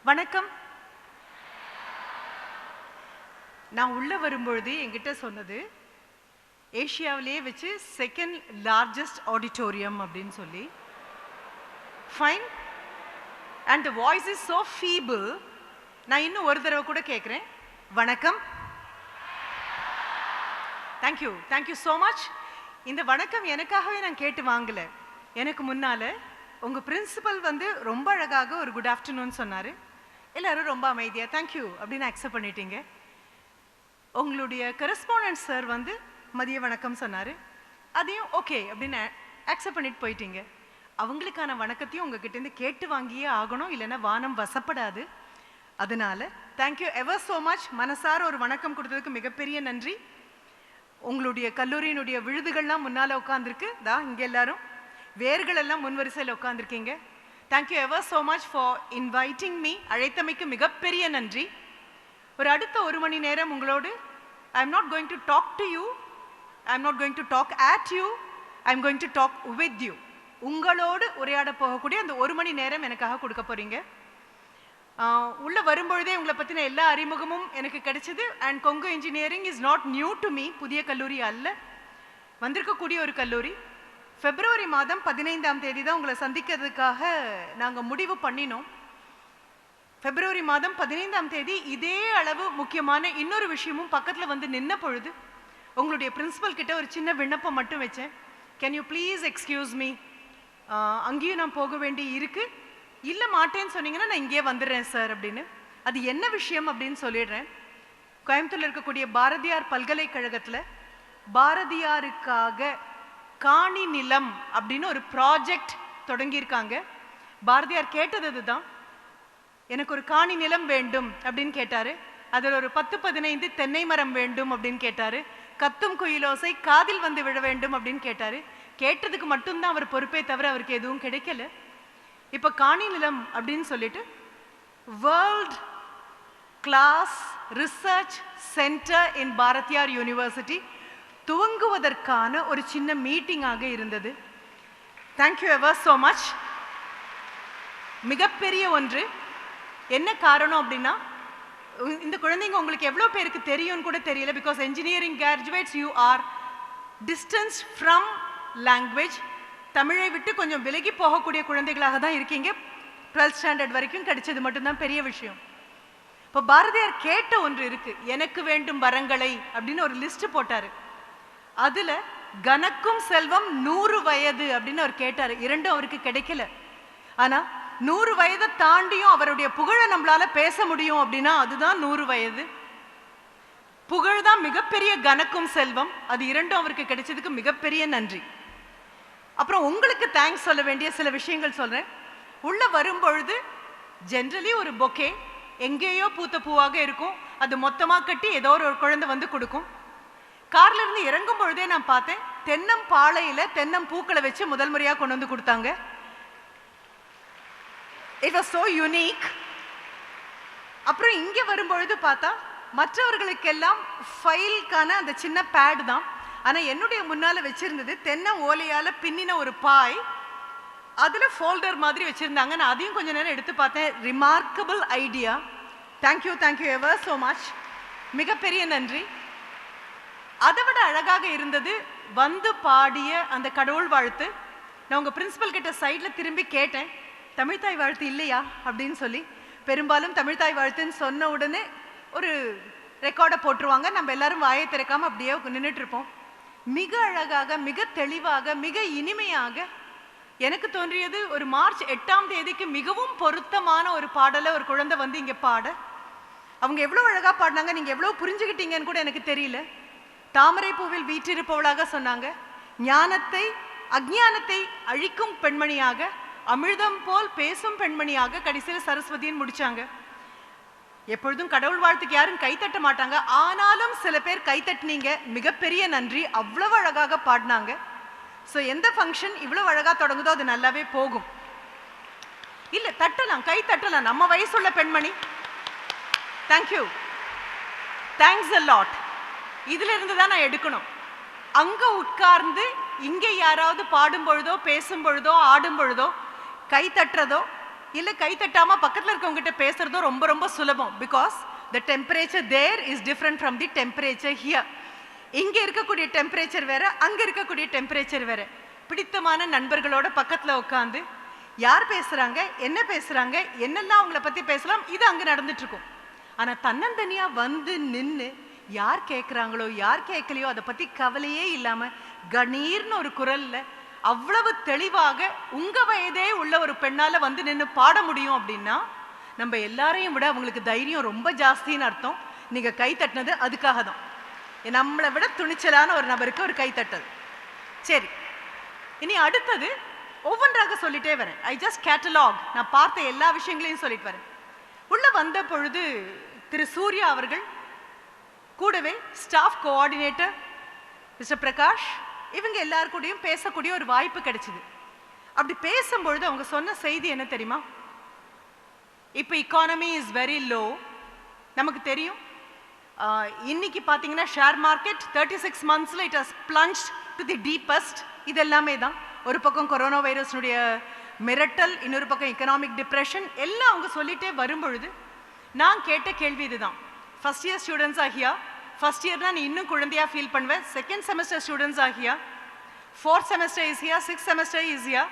வணக்கம். நான் உள்ள வரும்பொழுது என்கிட்ட சொன்னது ஏசியாவிலேயே வச்சு செகண்ட் லார்ஜஸ்ட் ஆடிட்டோரியம் அப்படின்னு சொல்லி. Fine. And the voice is so feeble. நான் இன்னும் ஒரு தடவை கூட கேட்குறேன். வணக்கம். Thank you, thank you so much. இந்த வணக்கம் எனக்காகவே நான் கேட்டு வாங்கலை. எனக்கு முன்னால் உங்கள் பிரின்சிபல் வந்து ரொம்ப அழகாக ஒரு குட் ஆஃப்டர்நூன் சொன்னார். எல்லோரும் ரொம்ப அமைதியாக தேங்க்யூ அப்படின்னு அக்செப்ட் பண்ணிட்டீங்க. உங்களுடைய கரஸ்பாண்டன்ட் சார் வந்து மதிய வணக்கம் சொன்னார். அதையும் ஓகே அப்படின்னு அக்செப்ட் பண்ணிட்டு போயிட்டீங்க. அவங்களுக்கான வணக்கத்தையும் உங்ககிட்டேருந்து கேட்டு வாங்கியே ஆகணும், இல்லைன்னா வானம் வசப்படாது. அதனால தேங்க்யூ எவர் ஸோ மச். மனசார ஒரு வணக்கம் கொடுத்ததுக்கு மிகப்பெரிய நன்றி. உங்களுடைய கல்லூரியினுடைய விழுதுகள்லாம் முன்னால் உட்காந்துருக்கு. இங்கே எல்லாரும் வேர்கள் எல்லாம் முன்வரிசையில் உட்காந்துருக்கீங்க. Thank you ever so much for inviting me. அழைத்தமைக்கு மிகப்பெரிய நன்றி. ஒரு அடுத்த ஒரு மணி நேரம் உங்களோடு I am not going to talk to you, I am not going to talk at you, I am going to talk with you. உங்களோடு உரையாட போகக்கூடிய அந்த ஒரு மணி நேரம் எனக்காக கொடுக்க போகிறீங்க. உள்ளே வரும்பொழுதே உங்களை பற்றின எல்லா அறிமுகமும் எனக்கு கிடைச்சிது. And Kongu engineering is not new to me. புதிய கல்லூரி அல்ல, வந்திருக்கக்கூடிய ஒரு கல்லூரி. பிப்ரவரி மாதம் 15ஆம் தேதி தான் உங்களை சந்திக்கிறதுக்காக நாங்கள் முடிவு பண்ணினோம். பிப்ரவரி மாதம் 15ஆம் தேதி இதே அளவு முக்கியமான இன்னொரு விஷயமும் பக்கத்தில் வந்து நின்ன பொழுது உங்களுடைய பிரின்சிபல் கிட்ட ஒரு சின்ன விண்ணப்பம் மட்டும் வச்சேன். Can you please excuse me, அங்கேயும் நான் போக வேண்டி இருக்கு, இல்லை மாட்டேன்னு சொன்னீங்கன்னா நான் இங்கே வந்துடுறேன் சார் அப்படின்னு. அது என்ன விஷயம் அப்படின்னு சொல்லிடுறேன். கோயம்புத்தூரில் இருக்கக்கூடிய பாரதியார் பல்கலைக்கழகத்தில் பாரதியாருக்காக காணி நிலம் அப்படின்னு ஒரு ப்ராஜெக்ட் தொடங்கியிருக்காங்க. பாரதியார் கேட்டது அதுதான், எனக்கு ஒரு காணி நிலம் வேண்டும் அப்படின்னு கேட்டார். அதில் ஒரு 10-15 தென்னை மரம் வேண்டும் அப்படின்னு கேட்டார். கத்தும் குயிலோசை காதில் வந்து விழ வேண்டும் அப்படின்னு கேட்டார். கேட்டதுக்கு மட்டும்தான் அவர் பொறுப்பே தவிர அவருக்கு எதுவும் கிடைக்கல. இப்போ காணி நிலம் அப்படின்னு சொல்லிட்டு world class research centre in Bharathiyar university துவங்குவதற்கான ஒரு சின்ன மீட்டிங்காக இருந்தது. Thank you ever so much. மிகப்பெரிய ஒன்று. என்ன காரணம் அப்படின்னா, இந்த குழந்தைங்க உங்களுக்கு எவ்வளோ பேருக்கு தெரியும்னு கூட தெரியல. Because engineering graduates you are distance from language. தமிழை விட்டு கொஞ்சம் விலகி போகக்கூடிய குழந்தைகளாக தான் இருக்கீங்க. 12th ஸ்டாண்டர்ட் வரைக்கும் கிடைச்சது மட்டும்தான் பெரிய விஷயம். இப்போ பாரதியார் கேட்ட ஒன்று இருக்கு, எனக்கு வேண்டும் வரங்களை அப்படின்னு ஒரு லிஸ்ட் போட்டாரு. அதுல கனக்கும் செல்வம் 100 வயது அப்படின்னு அவர் கேட்டாரு. இரண்டும் அவருக்கு கிடைக்கல. ஆனா 100 வயதை தாண்டியும் அவருடைய புகழை நம்மளால பேச முடியும் அப்படின்னா அதுதான் 100 வயது. புகழ் தான் மிகப்பெரிய கனக்கும் செல்வம். அது இரண்டும் அவருக்கு கிடைச்சதுக்கு மிகப்பெரிய நன்றி. அப்புறம் உங்களுக்கு தேங்க்ஸ் சொல்ல வேண்டிய சில விஷயங்கள் சொல்றேன். உள்ள வரும்பொழுது ஜென்ரலி ஒரு பொக்கே எங்கேயோ பூத்த பூவாக இருக்கும். அது மொத்தமாக கட்டி ஏதோ ஒரு குழந்தை வந்து கொடுக்கும். கார்ல இருந்து இறங்கும் பொழுதே நான் பார்த்தேன், தென்னம்பாளையில தென்னம் பூக்களை வச்சு முதல் முறையாக கொண்டு வந்து கொடுத்தாங்க. It was so unique. அப்புறம் இங்கே வரும்பொழுது பார்த்தா மற்றவர்களுக்கெல்லாம் ஃபைலுக்கான அந்த சின்ன பேட் தான். ஆனால் என்னுடைய முன்னால் வச்சிருந்தது தென்னை ஓலையால் பின்னின ஒரு பாய். அதில் ஃபோல்டர் மாதிரி வச்சுருந்தாங்க. நான் அதையும் கொஞ்சம் நேரம் எடுத்து பார்த்தேன். Remarkable idea. Thank you, thank you ever so much. மிகப்பெரிய நன்றி. அதை விட அழகாக இருந்தது வந்து பாடிய அந்த கடவுள் வாழ்த்து. நான் உங்கள் பிரின்சிபல் கிட்ட சைடில் திரும்பி கேட்டேன், தமிழ்தாய் வாழ்த்து இல்லையா அப்படின்னு சொல்லி. பெரும்பாலும் தமிழ்தாய் வாழ்த்துன்னு சொன்ன உடனே ஒரு ரெக்கார்டை போட்டுருவாங்க. நம்ம எல்லாரும் வாயை திறக்காமல் அப்படியே நின்றுட்டு இருப்போம். மிக அழகாக, மிக தெளிவாக, மிக இனிமையாக எனக்கு தோன்றியது. ஒரு மார்ச் 8ஆம் தேதிக்கு மிகவும் பொருத்தமான ஒரு பாடலை ஒரு குழந்தை வந்து இங்கே பாட, அவங்க எவ்வளோ அழகாக பாடினாங்க, நீங்கள் எவ்வளோ புரிஞ்சுக்கிட்டீங்கன்னு கூட எனக்கு தெரியல. தாமரை பூவில் வீற்றிருப்பவளாக சொன்னாங்க. ஞானத்தை அஜ்ஞானத்தை அழிக்கும் பெண்மணியாக, அமிர்தம் போல் பேசும் பெண்மணியாக கடைசியில் சரஸ்வதின்னு முடிச்சாங்க. எப்பொழுதும் கடவுள் வாழ்த்துக்கு யாரும் கைத்தட்ட மாட்டாங்க. ஆனாலும் சில பேர் கைத்தட்டினீங்க. மிகப்பெரிய நன்றி. அவ்வளவு அழகாக பாடினாங்க. ஸோ எந்த ஃபங்க்ஷன் இவ்வளோ அழகாக தொடங்குதோ அது நல்லாவே போகும். இல்லை தட்டலாம், கை தட்டலாம். நம்ம வயசுள்ள பெண்மணி. Thank you, thanks a lot. இதுல இருந்து தான் நான் எடுக்கணும். அங்க உட்கார்ந்து இங்கே யாராவது பாடும் பொழுதோ பேசும் பொழுதோ ஆடும் பொழுதோ கை தட்டுறதோ இல்ல கை தட்டாம பக்கத்துல இருக்கவங்க கிட்ட பேசுறதும் ரொம்ப ரொம்ப சுலபம். Because the temperature there is different from the temperature here. இங்க இருக்கக்கூடிய டெம்பரேச்சர் வேற, அங்க இருக்கக்கூடிய டெம்பரேச்சர் வேற. பிடித்தமான நண்பர்களோட பக்கத்துல உட்காந்து யார் பேசுறாங்க, என்ன பேசுறாங்க, என்னெல்லாம் அவங்கள பத்தி பேசலாம், இது அங்க நடந்துட்டு இருக்கும். ஆனா தன்னந்தனியா வந்து நின்னு யார் கேட்குறாங்களோ யார் கேட்கலையோ அதை பத்தி கவலையே இல்லாம கணீர்னு ஒரு குரல்ல அவ்வளவு தெளிவாக உங்க வயதே உள்ள ஒரு பெண்ணால வந்து நின்று பாட முடியும் அப்படின்னா நம்ம எல்லாரையும் விட அவங்களுக்கு தைரியம் ரொம்ப ஜாஸ்தின்னு அர்த்தம். நீங்க கை தட்டினது அதுக்காக தான். நம்மளை விட துணிச்சலான ஒரு நபருக்கு ஒரு கை தட்டது. சரி, இனி அடுத்தது ஒவ்வொன்றாக சொல்லிட்டே வரேன். ஐ ஜஸ்ட் கேட்டலாக், நான் பார்த்த எல்லா விஷயங்களையும் சொல்லிட்டு வரேன். உள்ள வந்த பொழுது திரு சூர்யா அவர்கள் கூடவே ஸ்டாஃப் கோஆர்டினேட்டர் மிஸ்டர் பிரகாஷ் இவங்க எல்லாருக்கூடையும் பேசக்கூடிய ஒரு வாய்ப்பு கிடைச்சிது. அப்படி பேசும்பொழுது அவங்க சொன்ன செய்தி என்ன தெரியுமா? இப்போ எக்கானமி இஸ் வெரி லோ. நமக்கு தெரியும் இன்னைக்கு பார்த்தீங்கன்னா ஷேர் மார்க்கெட் 36 monthsல it has plunged to the deepest. இது எல்லாமே தான். ஒரு பக்கம் கொரோனா வைரஸ்னுடைய மிரட்டல், இன்னொரு பக்கம் எக்கனாமிக் டிப்ரெஷன், எல்லாம் அவங்க சொல்லிட்டே வரும்பொழுது நான் கேட்ட கேள்வி இதுதான். ஃபர்ஸ்ட் இயர் ஸ்டூடெண்ட்ஸ் ஆகியா, ஃபர்ஸ்ட் இயர்னா நீ இன்னும் குழந்தையா ஃபீல் பண்ணுவேன். செகண்ட் செமஸ்டர் ஸ்டூடெண்ட்ஸ் ஆகியா, fourth semester is here, sixth semester is here,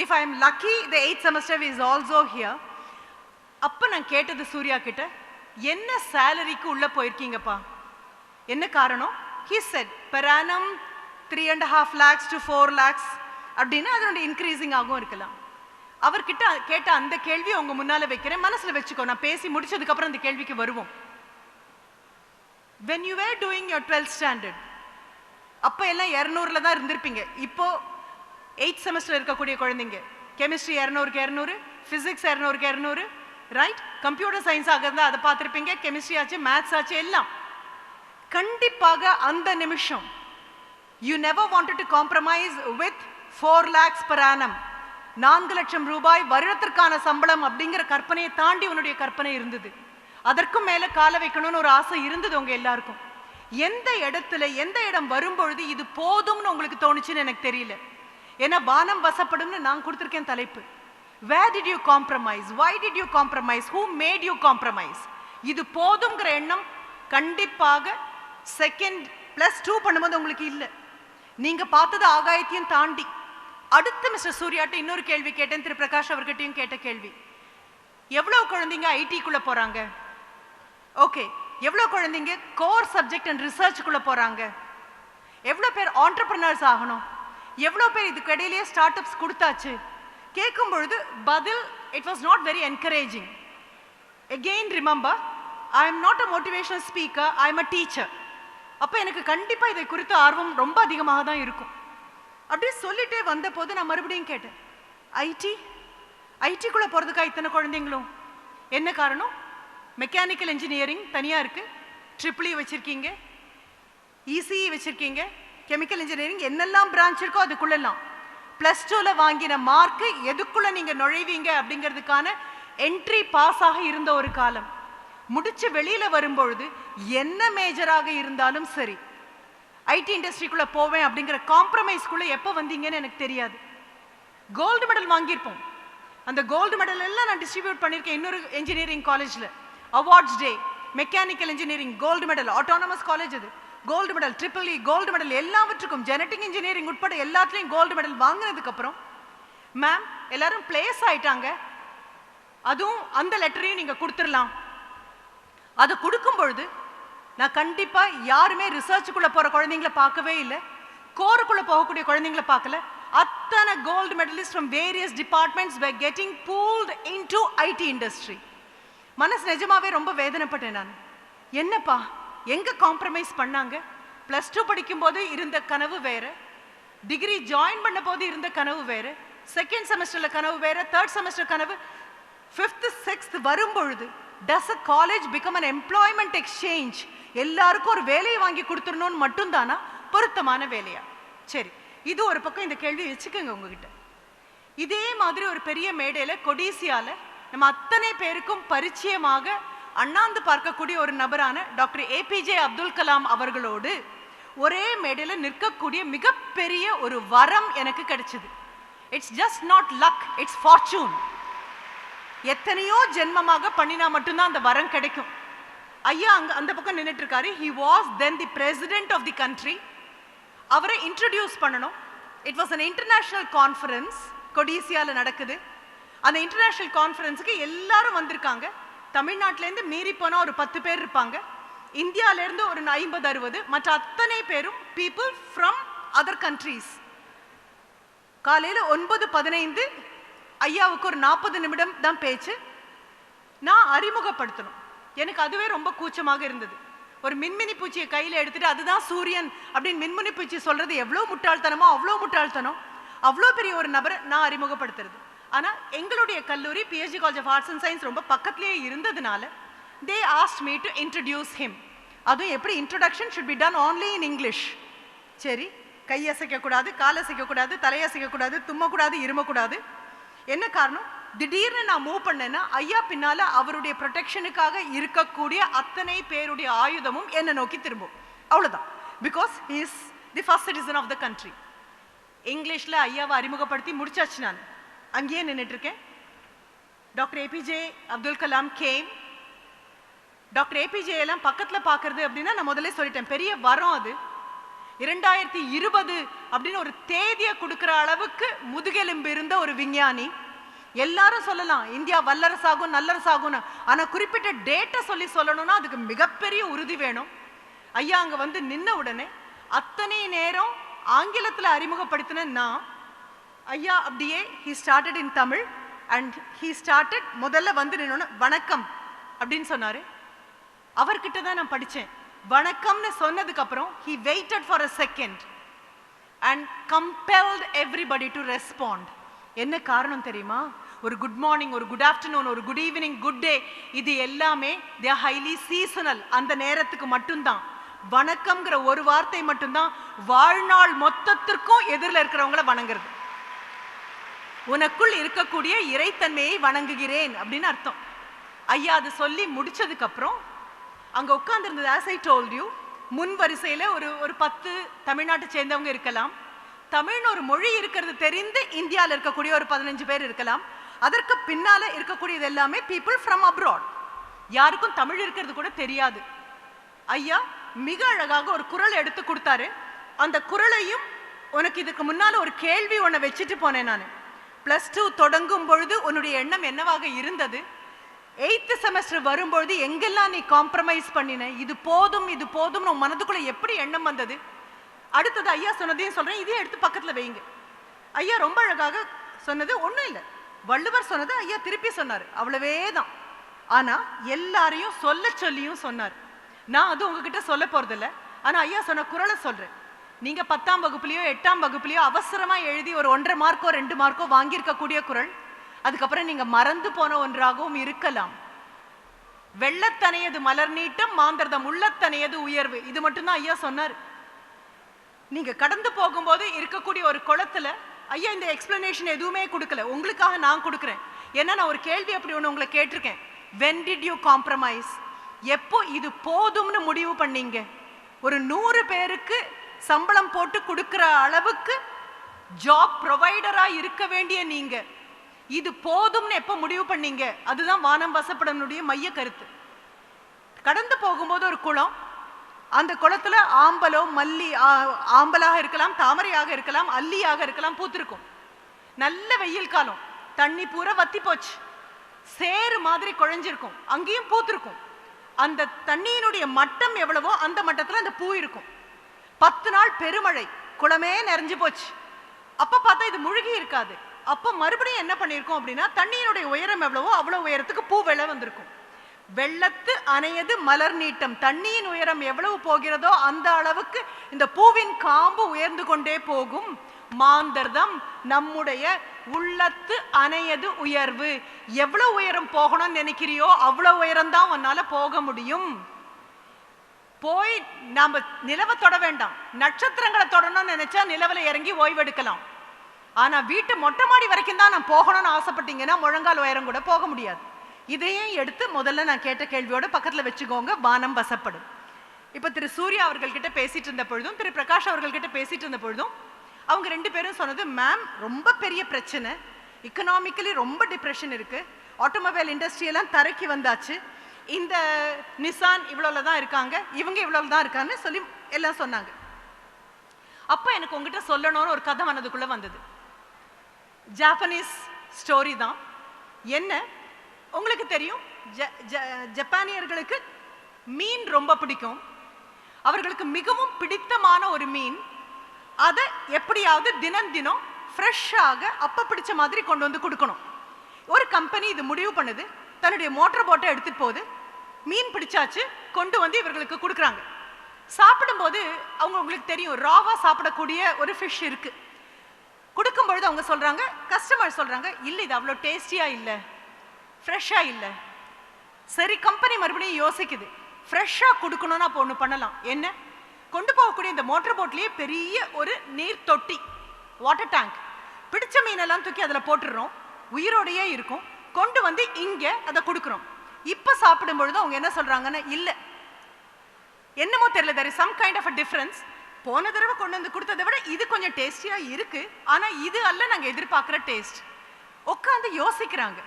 if I am lucky the 8th semester is also here. அப்போ நான் கேட்டது சூர்யா கிட்ட, என்ன சேலரிக்கு உள்ள போயிருக்கீங்கப்பா, என்ன காரணம்? He said per annum 3.5 lakhs to 4 lakhs அப்படின்னு அதனுடைய இன்க்ரீசிங் ஆகும் இருக்கலாம். அவர்கிட்ட கேட்ட அந்த கேள்வி உங்க முன்னால வைக்கிறேன், மனசுல வச்சுக்கோ. நான் பேசி முடிச்சதுக்கு அப்புறம் அந்த கேள்விக்கு வருவோம். when you were doing your 12th standard அப்ப எல்லாம் 200ல தான் இருந்திருப்பீங்க. இப்போ 8th செமஸ்டர் இருக்கக்கூடிய குழந்தைங்க கெமிஸ்ட்ரி 200க்கு 200, பிசிக்ஸ் 200க்கு 200, ரைட்? கம்ப்யூட்டர் சயின்ஸ் ஆக இருந்தா அதை பார்த்துருப்பீங்க, கெமிஸ்ட்ரி ஆச்சு, மேத்ஸ் ஆச்சு, எல்லாம். கண்டிப்பாக அந்த நிமிஷம் you never wanted to compromise with 4 lakhs per annum. 4 லட்சம் ரூபாய் வருடத்திற்கான சம்பளம் அப்படிங்கிற கற்பனையை தாண்டி உன்னுடைய கற்பனை இருந்தது. அதற்கும் மேல கால வைக்கணும்னு ஒரு ஆசை இருந்தது உங்க எல்லாருக்கும். எந்த இடத்துல எந்த இடம் வரும்பொழுது இது போதும்னு உங்களுக்கு தோணுச்சுன்னு எனக்கு தெரியல. ஏன்னா வானம் வசப்படும்னு நான் கொடுத்துருக்கேன் தலைப்பு. Where did you compromise? Why did you compromise? Who made you compromise? இது போதும்ங்கிற எண்ணம் கண்டிப்பாக செகண்ட் +2 பண்ணும்போது உங்களுக்கு இல்லை. நீங்க பார்த்தது ஆகாயத்தையும் தாண்டி. அடுத்து மிஸ்டர் சூர்யாட்ட இன்னொரு கேள்வி கேட்டேன், திரு பிரகாஷ் அவர்கிட்டையும் கேட்ட கேள்வி. எவ்வளவு குழந்தைங்க ஐடிக்குள்ள போறாங்க? ஓகே, எவ்வளவு குழந்தைங்க கோர் சப்ஜெக்ட் அண்ட் ரிசர்ச்சுக்குள்ள போறாங்க? எவ்வளவு பேர் ஆண்டர்பிரினர்ஸ் ஆகணும்? எவ்வளவு பேர் இதுக்கு இடையிலேயே ஸ்டார்ட் அப்ஸ் கொடுத்தாச்சு? கேட்கும் பொழுது பதில் it was not very encouraging. Again remember, I am not a motivational speaker, I am a teacher. அப்போ எனக்கு கண்டிப்பாக இதை குறித்த ஆர்வம் ரொம்ப அதிகமாக தான் இருக்கும். அப்படியே சொல்லிட்டே வந்த போது நான் மறுபடியும் கேட்டேன், ஐடிக்குள்ளே போகிறதுக்கா இத்தனை குழந்தைங்களும்? என்ன காரணம்? மெக்கானிக்கல் இன்ஜினியரிங் தனியாக இருக்குது, ட்ரிபிள் இ வச்சுருக்கீங்க, இசிஇ வச்சுருக்கீங்க, கெமிக்கல் இன்ஜினியரிங், என்னெல்லாம் பிரான்ச் இருக்கோ அதுக்குள்ளெல்லாம் +2ல் வாங்கின மார்க்கு எதுக்குள்ளே நீங்கள் நுழைவீங்க அப்படிங்கிறதுக்கான என்ட்ரி பாஸாக இருந்த ஒரு காலம். முடிச்சு வெளியில வரும்பொழுது என்ன மேஜராக இருந்தாலும் சரி ஐடி இண்டஸ்ட்ரிக்குள்ள போவேன் அப்படிங்கிற காம்ப்ரமைஸ்க்குள்ள எப்போ வந்தீங்கன்னு எனக்கு தெரியாது. கோல்டு மெடல் வாங்கியிருப்போம். அந்த கோல்டு மெடல் எல்லாம் நான் டிஸ்ட்ரிபியூட் பண்ணியிருக்கேன் இன்னொரு இன்ஜினியரிங் காலேஜில். Awards day, mechanical engineering gold medal, autonomous college அது gold medal, triple E gold medal, எல்லாவற்றுக்கும் ஜெனட்டிக் இன்ஜினியரிங் உட்பட எல்லாத்துலேயும் கோல்டு மெடல் வாங்கினதுக்கு அப்புறம் மேம் எல்லாரும் பிளேஸ் ஆயிட்டாங்க, அதுவும் அந்த லெட்டரையும் நீங்க கொடுத்துடலாம். அதை கொடுக்கும் பொழுது நான் கண்டிப்பா யாருமே ரிசர்ச்சுக்குள்ள போற குழந்தைங்களை பார்க்கவே இல்லை, கோருக்குள்ள போகக்கூடிய குழந்தைங்களை பார்க்கல. அத்தனை gold medalist from various departments were getting pulled into IT industry. மனசு நிஜமாவே ரொம்ப வேதனைப்பட்டேன் நான். என்னப்பா எங்க காம்ப்ரமைஸ் பண்ணாங்க? +2 படிக்கும் போது இருந்த கனவு வேற, டிகிரி ஜாயின் பண்ண போது இருந்த கனவு வேற, செகண்ட் செமஸ்டர்ல கனவு வேற, தேர்ட் செமஸ்டர் கனவு, 5th 6th வரும்பொழுது does a college become an employment exchange? எல்லாருக்கும் ஒரு வேலையை வாங்கி கொடுத்துடணும்னு மட்டும்தானா? பொருத்தமான வேலையா? சரி, இது ஒரு பக்கம். இந்த கேள்வி வச்சுக்கோங்க உங்ககிட்ட. இதே மாதிரி ஒரு பெரிய மேடையில கொடிசியால நம்ம அத்தனை பேருக்கும் பரிச்சயமாக அண்ணாந்து பார்க்கக்கூடிய ஒரு நபரான டாக்டர் APJ அப்துல் கலாம் அவர்களோடு ஒரே மேடையில நிற்கக்கூடிய மிகப்பெரிய ஒரு வரம் எனக்கு கிடைச்சது. It's just not luck, it's fortune. எத்தனையோ ஜென்மமாக பண்ணினா மட்டும்தான் அந்த வரம் கிடைக்கும். ஐயா அங்க அந்த பக்கம் நின்றுட்டு இருக்காரு. he was then the president of the country. அவரை இன்ட்ரடியூஸ் பண்ணணும். It was an international conference. கொடிசியால நடக்குது. அந்த இன்டர்நேஷனல் கான்ஃபரன்ஸுக்கு எல்லாரும் வந்திருக்காங்க. தமிழ்நாட்டிலேருந்து மீறி போனால் ஒரு 10 பேர் இருப்பாங்க. இந்தியாவிலேருந்து ஒரு 50-60, மற்ற அத்தனை பேரும் பீப்புள் ஃப்ரம் அதர் கண்ட்ரீஸ். காலையில் 9:15 ஐயாவுக்கு ஒரு 40 நிமிடம் தான் பேச்சு. நான் அறிமுகப்படுத்தணும். எனக்கு அதுவே ரொம்ப கூச்சமாக இருந்தது. ஒரு மின்மினி பூச்சியை கையில் எடுத்துட்டு அதுதான் சூரியன் அப்படின்னு மின்மினி பூச்சி சொல்றது எவ்வளோ முட்டாள்தனமோ அவ்வளோ முட்டாள்தனம். அவ்வளோ பெரிய ஒரு நபரை நான் அறிமுகப்படுத்துறது. ஆனால் எங்களுடைய கல்லூரி PHD college of arts and science ரொம்ப பக்கத்துலேயே இருந்ததுனால they asked me to introduce him. அதுவும் எப்படி introduction should be done only in English. சரி, கையசைக்கக்கூடாது, காலசைக்கக்கூடாது, தலையசைக்கக்கூடாது, தும்மக்கூடாது, இருமக்கூடாது. என்ன காரணம்? திடீர்னு நான் மூவ் பண்ணேன்னா ஐயா பின்னால் அவருடைய ப்ரொடெக்ஷனுக்காக இருக்கக்கூடிய அத்தனை பேருடைய ஆயுதமும் என்னை நோக்கி திரும்பும். அவ்வளோதான். Because he is the first citizen of the country. இங்கிலீஷில் ஐயாவை அறிமுகப்படுத்தி முடிச்சாச்சு. நான் அங்கேயே நின்றுட்டுருக்கேன். Doctor APJ Abdul Kalam came. Doctor APJ எல்லாம் பக்கத்தில் பார்க்கறது அப்படின்னா நான் முதல்ல சொல்லிட்டேன், பெரிய வரம் அது. 2020 அப்படின்னு ஒரு தேதியை கொடுக்குற அளவுக்கு முதுகெலும்பு இருந்த ஒரு விஞ்ஞானி. எல்லாரும் சொல்லலாம் இந்தியா வல்லரசாகும் நல்லரசாகும்னு, ஆனால் குறிப்பிட்ட டேட்டை சொல்லணும்னா அதுக்கு மிகப்பெரிய உறுதி வேணும். ஐயா அங்கே வந்து நின்ன உடனே அத்தனை நேரம் ஆங்கிலத்தில் அறிமுகப்படுத்தின நான், ஐயா அப்படியே he started in Tamil and he started முதல்ல வந்து நின்னோன்னு வணக்கம் அப்படின்னு சொன்னார். அவர்கிட்ட தான் நான் படித்தேன். வணக்கம்னு சொன்னதுக்கு அப்புறம் he waited for a second and compelled everybody to respond. என்ன காரணம் தெரியுமா? ஒரு குட் மார்னிங், ஒரு குட் ஆஃப்டர்நூன், ஒரு குட் ஈவினிங், குட் டே, இது எல்லாமே they are highly seasonal. அந்த நேரத்துக்கு மட்டும்தான். வணக்கம்ங்கிற ஒரு வார்த்தை மட்டும்தான் வாழ்நாள் மொத்தத்திற்கும் எதிரில் இருக்கிறவங்கள வணங்குறது. உனக்குள் இருக்கக்கூடிய இறைத்தன்மையை வணங்குகிறேன் அப்படின்னு அர்த்தம். ஐயா அது சொல்லி முடிச்சதுக்கு அப்புறம் அங்க உட்கார்ந்து இருந்தது, as I told you, முன் வரிசையில ஒரு 10 தமிழ்நாட்டை சேர்ந்தவங்க இருக்கலாம். தமிழ்னு ஒரு மொழி இருக்கிறது தெரிந்து இந்தியாவில் இருக்கக்கூடிய ஒரு 15 பேர் இருக்கலாம். அதற்கு பின்னால இருக்கக்கூடியது எல்லாமே பீப்புள் ஃப்ரம் அப்ராட். யாருக்கும் தமிழ் இருக்கிறது கூட தெரியாது. ஐயா மிக அழகாக ஒரு குரல் எடுத்து கொடுத்தாரு. அந்த குரலையும் உனக்கு இதுக்கு முன்னால ஒரு கேள்வி ஒன்றை வச்சுட்டு போனேன் நான். +2 தொடங்கும் பொழுது உன்னுடைய எண்ணம் என்னவாக இருந்தது? 8th செமஸ்டர் வரும்பொழுது எங்கெல்லாம் நீ காம்ப்ரமைஸ் பண்ணின? இது போதும் இது போதும் உன் மனதுக்குள்ள எப்படி எண்ணம் வந்தது? அடுத்தது ஐயா சொன்னதையும் சொல்றேன், இதையும் எடுத்து பக்கத்துல வைங்க. ஐயா ரொம்ப அழகாக சொன்னது ஒன்றும் இல்லை, வள்ளுவர் சொன்னது ஐயா திருப்பி சொன்னார், அவ்வளவே தான். ஆனா எல்லாரையும் சொல்ல சொல்லியும் சொன்னார். நான் அது உங்ககிட்ட சொல்ல போறதில்லை. ஆனா ஐயா சொன்ன குரலை சொல்றேன். நீங்க 10ஆம் வகுப்புலையோ 8ஆம் வகுப்புலையோ அவசரமா எழுதி ஒரு 1.5 மார்க்கோ 2 மார்க்கோ வாங்கியிருக்கக்கூடிய குரல் அதுக்கப்புறம் நீங்க மறந்து போன ஒன்றாகவும் இருக்கலாம். வெள்ளத்தனையது மலர் நீட்டம், மாந்தர்தம் உள்ளத்தனையது உயர்வு. இது மட்டும்தான் ஐயா சொன்னார். நீங்க கடந்து போகும்போது இருக்கக்கூடிய ஒரு குளத்துல ஐயா இந்த எக்ஸ்பிளனேஷன் எதுவுமே கொடுக்கல, உங்களுக்காக நான் கொடுக்குறேன். ஏன்னா நான் ஒரு கேள்வி அப்படி ஒன்று உங்களை கேட்டிருக்கேன். when did you compromise? எப்போ இது போதும்னு முடிவு பண்ணீங்க? ஒரு 100 பேருக்கு சம்பளம் போட்டு கொடுக்கிற அளவுக்கு ஜாப் ப்ரொவைடரா இருக்க வேண்டிய நீங்க இது போதும்னு எப்போ முடிவு பண்ணீங்க? அதுதான் வானம் வசப்படனுடைய மைய கருத்து. கடந்து போகும்போது ஒரு குளம், அந்த குளத்துல ஆம்பலோ மல்லி, ஆம்பலாக இருக்கலாம், தாமரையாக இருக்கலாம், அல்லியாக இருக்கலாம், பூத்திருக்கும். நல்ல வெயில் காலம், தண்ணி பூரா வத்தி போச்சு, சேறு மாதிரி குழஞ்சிருக்கும், அங்கேயும் பூத்திருக்கும். அந்த தண்ணியினுடைய மட்டம் எவ்வளவோ அந்த மட்டத்தில் அந்த பூ இருக்கும். 10 நாள் பெருமழை, குளமே நிறைஞ்சு போச்சு. அப்போ பார்த்தா இது முழுகி இருக்காது. அப்போ மறுபடியும் என்ன பண்ணியிருக்கோம் அப்படின்னா, தண்ணியினுடைய உயரம் எவ்வளவோ அவ்வளோ உயரத்துக்கு பூ வெள்ளை வந்திருக்கும். வெள்ளத்து அணையது மலர் நீட்டம், தண்ணியின் உயரம் எவ்வளவு போகிறதோ அந்த அளவுக்கு இந்த பூவின் காம்பு உயர்ந்து கொண்டே போகும். மாந்தர்தம் நம்முடைய உள்ளத்து அணையது உயர்வு. எவ்வளவு உயரம் போகணும்னு நினைக்கிறியோ அவ்வளவு உயரம் தான் உன்னால போக முடியும். போய் நாம நிலவை தொட வேண்டாம், நட்சத்திரங்களை தொடணும்னு நினைச்சா நிலவுல இறங்கி ஓய்வெடுக்கலாம். ஆனா வீட்டு மொட்டை மாடி வரைக்கும் தான் நான் போகணும்னு ஆசைப்பட்டீங்கன்னா முழங்கால் உயரம் கூட போக முடியாது. இதையும் எடுத்து முதல்ல நான் கேட்ட கேள்வியோட பக்கத்துல வச்சுக்கோங்க, வானம் வசப்படும். இப்ப திரு சூர்யா அவர்கள்கிட்ட பேசிட்டு இருந்த பொழுதும் திரு பிரகாஷ் அவர்கள்கிட்ட பேசிட்டு இருந்த பொழுதும் அவங்க 2 பேரும் சொன்னது, மேம் ரொம்ப பெரிய பிரச்சனை, எக்கனாமிக்கலி ரொம்ப டிப்ரெஷன் இருக்கு, ஆட்டோமொபைல் இண்டஸ்ட்ரி எல்லாம் தரைக்கு வந்தாச்சு, இந்த நிசான் இவ்வளோல தான் இருக்காங்க, இவங்க இவ்வளோல தான் இருக்காங்கன்னு சொல்லி எல்லாம் சொன்னாங்க. அப்போ எனக்கு உங்ககிட்ட சொல்லணும்னு ஒரு கதை மனதுக்குள்ள வந்தது. ஜாப்பனீஸ் ஸ்டோரி தான். என்ன உங்களுக்கு தெரியும், ஜப்பானியர்களுக்கு மீன் ரொம்ப பிடிக்கும். அவர்களுக்கு மிகவும் பிடித்தமான ஒரு மீன், அதை எப்படியாவது தினம் தினம் ஃப்ரெஷ்ஷாக அப்போ பிடிச்ச மாதிரி கொண்டு வந்து கொடுக்கணும். ஒரு கம்பெனி இது முடிவு பண்ணுது, தன்னுடைய மோட்டர் போட்டை எடுத்துட்டு போகுது, மீன் பிடிச்சாச்சு, கொண்டு வந்து இவர்களுக்கு கொடுக்குறாங்க. சாப்பிடும்போது உங்களுக்கு தெரியும், ராவா சாப்பிடக்கூடிய ஒரு ஃபிஷ் இருக்கு. கொடுக்கும் பொழுது அவங்க சொல்றாங்க, கஸ்டமர் சொல்றாங்க, இல்லை இது அவ்வளோ டேஸ்டியா இல்லை, ஃப்ரெஷ்ஷா இல்லை. சரி, கம்பெனி மறுபடியும் யோசிக்குது, ஃப்ரெஷ்ஷா கொடுக்கணும்னா அப்போ ஒன்று பண்ணலாம். என்ன, கொண்டு போகக்கூடிய இந்த மோட்டர் போட்லேயே பெரிய ஒரு நீர் தொட்டி, வாட்டர் டேங்க், பிடிச்ச மீனெல்லாம் தூக்கி அதில் போட்டுடுறோம், உயிரோடையே இருக்கும், கொண்டு வந்து இங்கே அதை கொடுக்குறோம். இப்போ சாப்பிடும் பொழுது அவங்க என்ன சொல்றாங்கன்னா, இல்லை என்னமோ தெரியல, there is some kind of a difference. போன தடவை கொண்டு வந்து கொடுத்ததை விட இது கொஞ்சம் டேஸ்டியா இருக்கு, ஆனா இது அல்ல நாங்கள் எதிர்பார்க்குற டேஸ்ட். உட்காந்து யோசிக்கிறாங்க,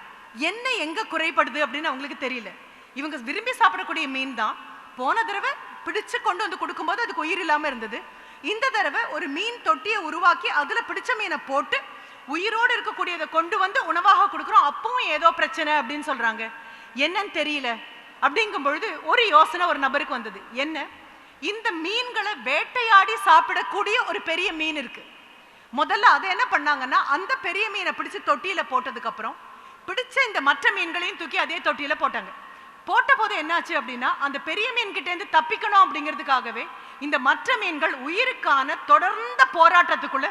என்ன எங்க குறைபடுது அப்படின்னு அவங்களுக்கு தெரியல. இவங்க விரும்பி சாப்பிடக்கூடிய மீன் தான். போன தடவை பிடிச்சு கொண்டு வந்து கொடுக்கும்போது அதுக்கு உயிர் இல்லாமல் இருந்தது. இந்த தடவை ஒரு மீன் தொட்டியை உருவாக்கி அதில் பிடிச்ச மீனை போட்டு உயிரோடு இருக்கக்கூடியதை கொண்டு வந்து உணவாக கொடுக்குறோம், அப்பவும் ஏதோ பிரச்சனை அப்படின்னு சொல்றாங்க. என்னன்னு தெரியல. அப்படிங்கும் பொழுது ஒரு யோசனை ஒரு நபருக்கு வந்தது. என்ன, இந்த மீன்களை வேட்டையாடி சாப்பிடக்கூடிய ஒரு பெரிய மீன் இருக்கு. முதல்ல அதை என்ன பண்ணாங்கன்னா, அந்த பெரிய மீனை பிடிச்சு தொட்டியில போட்டதுக்கு அப்புறம் பிடிச்ச இந்த மற்ற மீன்களையும் தூக்கி அதே தொட்டியில போட்டாங்க. போட்ட போது என்னாச்சு அப்படின்னா, அந்த பெரிய மீன் கிட்ட இருந்து தப்பிக்கணும் அப்படிங்கிறதுக்காகவே இந்த மற்ற மீன்கள் உயிருக்கான தொடர்ந்த போராட்டத்துக்குள்ள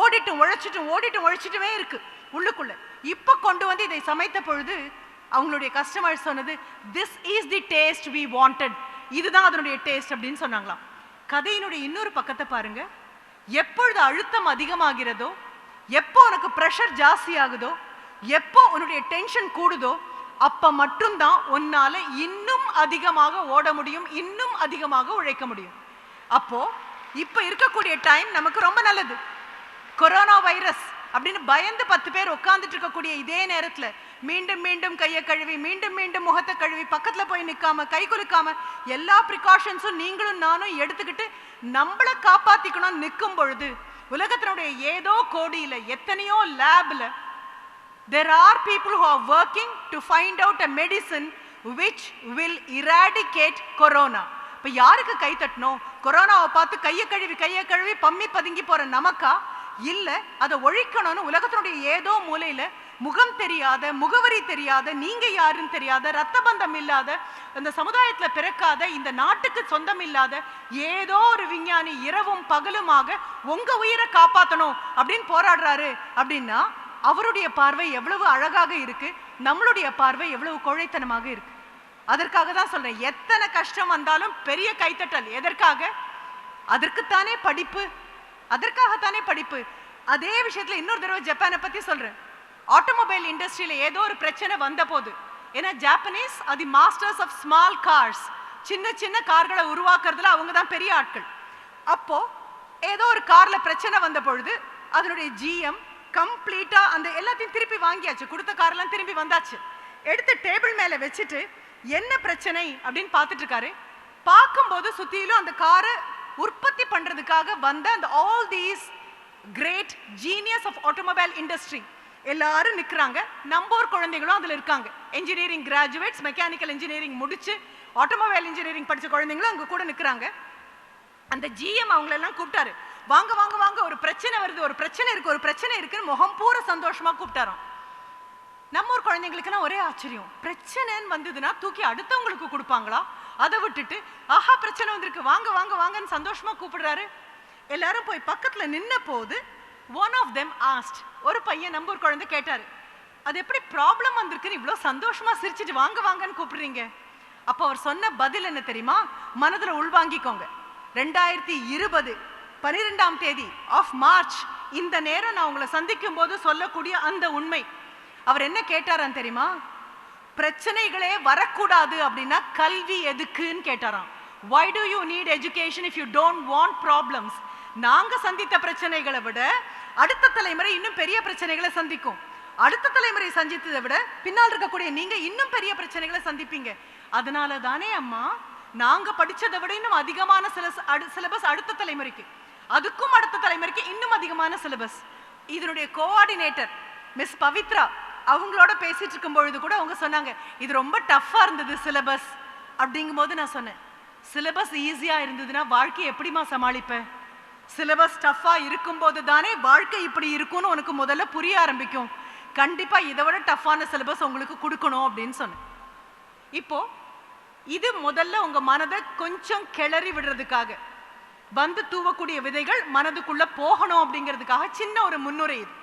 ஓடிட்டும் உழைச்சிட்டுமே இருக்கு உள்ளுக்குள்ள. இப்ப கொண்டு வந்து இதை சமைத்த பொழுது அவங்களுடைய கஸ்டமர் சொன்னது, this is the taste we wanted, இதுதான் அதனுடைய டேஸ்ட் அப்படின்னு சொன்னாங்களாம். கதையினுடைய இன்னொரு பக்கத்தை பாருங்க. எப்பொழுது அழுத்தம் அதிகமாகிறதோ, எப்போ உனக்கு ப்ரெஷர் ஜாஸ்தி ஆகுதோ, எப்போ உன்னுடைய டென்ஷன் கூடுதோ, அப்ப மட்டும்தான் உன்னால இன்னும் அதிகமாக ஓட முடியும், இன்னும் அதிகமாக உழைக்க முடியும். அப்போ இப்ப இருக்கக்கூடிய டைம் நமக்கு ரொம்ப நல்லது. கொரோனா வைரஸ் அப்படின்னு பயந்து 10 பேர் உட்கார்ந்துட்டு இருக்கக்கூடிய இதே நேரத்துல மீண்டும் மீண்டும் கையை கழுவி, மீண்டும் மீண்டும் முகத்தை கழுவி, பக்கத்துல போய் நிக்காம, கை குலுக்காம, எல்லா ப்ரிகாஷன்ஸும் நீங்களும் நானும் எடுத்துக்கிட்டு நம்மளை காப்பாத்திக்கணும் நிற்கும் பொழுது, உலகத்தினுடைய ஏதோ கோடியில எத்தனையோ லேப்ல there are people who are working to find out a medicine which will eradicate corona. இப்ப யாருக்கு கை தட்டணும்? கொரோனாவை பார்த்து கையை கழுவி பம்மி பதுங்கி போற நமக்கா? இல்ல, அதை ஒழிக்கணும்னு உலகத்தினுடைய ஏதோ மூலையில முகம் தெரியாத, முகவரி தெரியாத, நீங்க யாருன்னு தெரியாத, ரத்த பந்தம் இல்லாத, அந்த சமுதாயத்துல பிறக்காத, இந்த நாட்டுக்கு சொந்தம் இல்லாத ஏதோ ஒரு விஞ்ஞானி இரவும் பகலுமாக உங்க உயிரை காப்பாற்றணும் அப்படின்னு போராடுறாரு அப்படின்னா அவருடைய பார்வை எவ்வளவு அழகாக இருக்கு, நம்மளுடைய பார்வை எவ்வளவு கோழைத்தனமாக இருக்கு. அதற்காக தான் சொல்றேன், எத்தனை கஷ்டம் வந்தாலும் பெரிய கைத்தட்டல். எதற்காக? அதற்குத்தானே படிப்பு, அதற்காகத்தானே படிப்பு. அதே விஷயத்துல இன்னொரு தடவை ஜப்பானை பத்தி சொல்றேன். ஆட்டோமொபைல் இண்டஸ்ட்ரியில ஏதோ ஒரு பிரச்சனை வந்த போது, ஏன்னா ஜாப்பனீஸ் அது மாஸ்டர்ஸ் ஆஃப் ஸ்மால் கார்ஸ், சின்ன சின்ன கார்களை உருவாக்குறதுல அவங்க தான் பெரிய ஆட்கள். அப்போ ஏதோ ஒரு கார்ல பிரச்சனை வந்த பொழுது அதனுடைய ஜிஎம் கம்ப்ளீட்டா அந்த எல்லாத்தையும் திருப்பி வாங்கியாச்சு, கொடுத்த காரெல்லாம் திரும்பி வந்தாச்சு. எடுத்து டேபிள் மேல வச்சுட்டு என்ன பிரச்சனை அப்படின்னு பார்த்துட்டு இருக்காரு. பார்க்கும்போது சுத்தியிலும் அந்த காரை உற்பத்தி பண்றதுக்காக வந்த அந்த all these great genius of automobile industry எல்லாரும் நிற்கிறாங்க. நம்பூர் குழந்தைகளும் அதில் இருக்காங்க. இன்ஜினியரிங் கிராஜுவேட்ஸ், மெக்கானிக்கல் இன்ஜினியரிங் முடிச்சு ஆட்டோமொபைல் இன்ஜினியரிங் படித்த குழந்தைங்களும் அங்கே கூட நிற்கிறாங்க. அந்த ஜிஎம் அவங்களெல்லாம் கூப்பிட்டாரு. வாங்க வாங்க வாங்க, ஒரு பிரச்சனை வருது, ஒரு பிரச்சனை இருக்கு, ஒரு பிரச்சனை இருக்குன்னு முகம் பூரா சந்தோஷமா கூப்பிட்டாராம். நம்ம ஊர் குழந்தைங்களுக்குலாம் ஒரே ஆச்சரியம், பிரச்சனைன்னு வந்ததுன்னா தூக்கி அடுத்தவங்களுக்கு கொடுப்பாங்களா? அதை விட்டுட்டு ஆஹா பிரச்சனை வந்திருக்கு, வாங்க வாங்க வாங்கன்னு சந்தோஷமா கூப்பிடுறாரு. எல்லாரும் போய் பக்கத்துல நின்ன போது ஒன் ஆஃப் தெம் ஆஸ்ட், ஒரு பையன் நம்பூர் குழந்தை கேட்டாரு, அது எப்படி ப்ராப்ளம் வந்திருக்குன்னு இவ்வளோ சந்தோஷமா சிரிச்சுட்டு வாங்க வாங்கன்னு கூப்பிடுறீங்க? அப்போ அவர் சொன்ன பதில் என்ன தெரியுமா? மனதில் உள்வாங்கிக்கோங்க. 2020 12ஆம் தேதி ஆஃப் மார்ச் இந்த நேரம் நான் உங்களை சந்திக்கும் போது சொல்லக்கூடிய அந்த உண்மை. அவர் என்ன கேட்டாராம் தெரியுமா? பிரச்சனைகளே வரக்கூடாது அப்படின்னா கல்வி எதுக்குன்னு கேட்டாராம். Why do you need education if you don't want problems? நாங்க சந்தித்த பிரச்சனைகளை விட அடுத்த தலைமுறை இன்னும் பெரிய பிரச்சனைகளை சந்திக்கும். அடுத்த தலைமுறை சந்தித்ததை விட பின்னால் இருக்கக்கூடிய நீங்க இன்னும் பெரிய பிரச்சனைகளை சந்திப்பீங்க. அதனால தானே அம்மா நாங்க படிச்சதை விட இன்னும் அதிகமான சிலபஸ் அடுத்த தலைமுறைக்கு, அதுக்கும் அடுத்த தலைமுறைக்கு இன்னும் அதிகமான சிலபஸ். இதனுடைய கோஆர்டினேட்டர் மிஸ் பவித்ரா அவங்களோட பேசிட்டு இருக்கும் பொழுது கூட அவங்க சொன்னாங்க, இது ரொம்ப டஃப்பா இருந்தது சிலபஸ் அப்படிங்கும் போது நான் சொன்னேன், சிலபஸ் ஈஸியா இருந்ததுன்னா வாழ்க்கையை எப்படிமா சமாளிப்பேன்? சிலபஸ் டஃப்பா இருக்கும் போது தானே வாழ்க்கை இப்படி இருக்கும்னு உனக்கு முதல்ல புரிய ஆரம்பிக்கும். கண்டிப்பா இதை விட டஃப்பான சிலபஸ் உங்களுக்கு கொடுக்கணும் அப்படின்னு சொன்னேன். இப்போ இது முதல்ல உங்க மனதை கொஞ்சம் கிளறி விடுறதுக்காக, வந்து தூவக்கூடிய விதைகள் மனதுக்குள்ள போகணும் அப்படிங்கிறதுக்காக சின்ன ஒரு முன்னுரை இது.